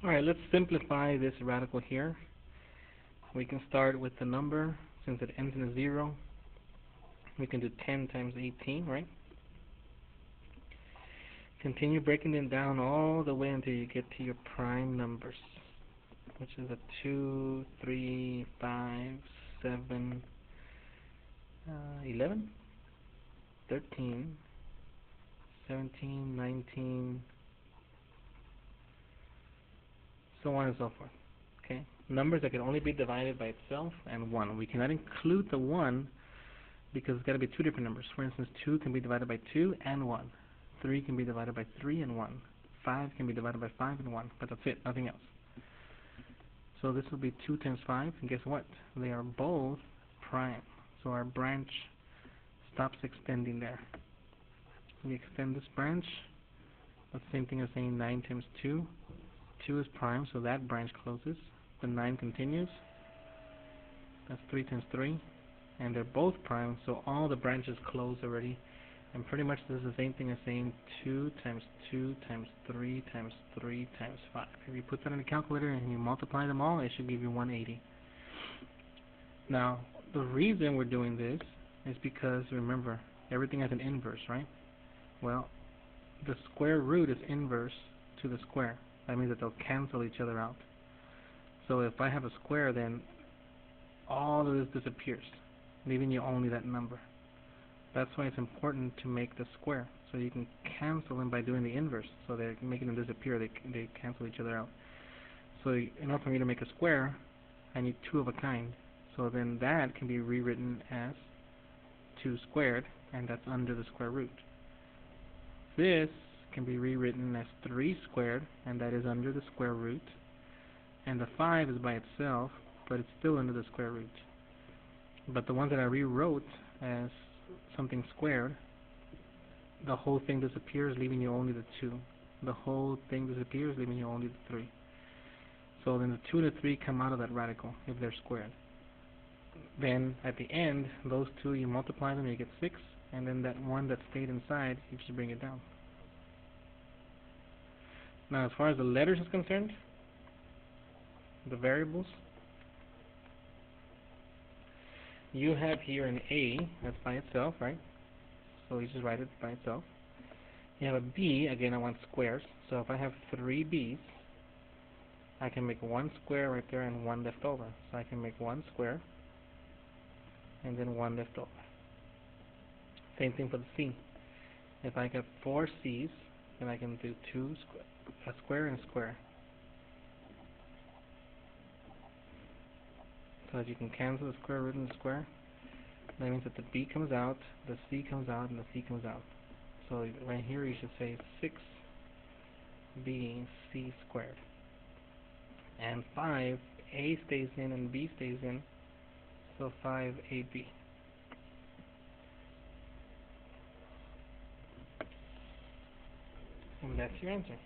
Alright, let's simplify this radical here. We can start with the number, since it ends in a 0. We can do 10 times 18, right? Continue breaking them down all the way until you get to your prime numbers, which is a 2, 3, 5, 7, 11, 13, 17, 19, so on and so forth. Okay, numbers that can only be divided by itself and 1. We cannot include the 1 because it's got to be two different numbers. For instance, 2 can be divided by 2 and 1. 3 can be divided by 3 and 1. 5 can be divided by 5 and 1. But that's it, nothing else. So this will be 2 times 5, and guess what? They are both prime. So our branch stops extending there. We extend this branch. That's the same thing as saying 9 times 2. 2 is prime, so that branch closes. The 9 continues. That's 3 times 3. And they're both prime, so all the branches close already. And pretty much this is the same thing as saying 2 times 2 times 3 times 3 times 5. If you put that in a calculator and you multiply them all, it should give you 180. Now, the reason we're doing this is because, remember, everything has an inverse, right? Well, the square root is inverse to the square. That means that they'll cancel each other out. So if I have a square, then all of this disappears, leaving you only that number. That's why it's important to make the square, so you can cancel them by doing the inverse. So they're making them disappear, they cancel each other out. So in order for me to make a square, I need 2 of a kind. So then that can be rewritten as 2 squared, and that's under the square root. This can be rewritten as 3 squared, and that is under the square root. And the 5 is by itself, but it's still under the square root. But the ones that I rewrote as something squared, the whole thing disappears, leaving you only the 2. The whole thing disappears, leaving you only the 3. So then the 2 and the 3 come out of that radical if they're squared. Then at the end, those 2, you multiply them, you get 6, and then that 1 that stayed inside, you just bring it down. Now as far as the letters is concerned, the variables, you have here an A, that's by itself, right? So you just write it by itself. You have a B, again I want squares, so if I have 3 B's, I can make 1 square right there and 1 left over. So I can make 1 square, and then 1 left over. Same thing for the C. If I have 4 C's, then I can do a square and a square. So that you can cancel the square root and the square. That means that the B comes out, the C comes out, and the C comes out. So right here you should say 6BC squared. And 5, A stays in and B stays in, so 5AB. And that's your answer.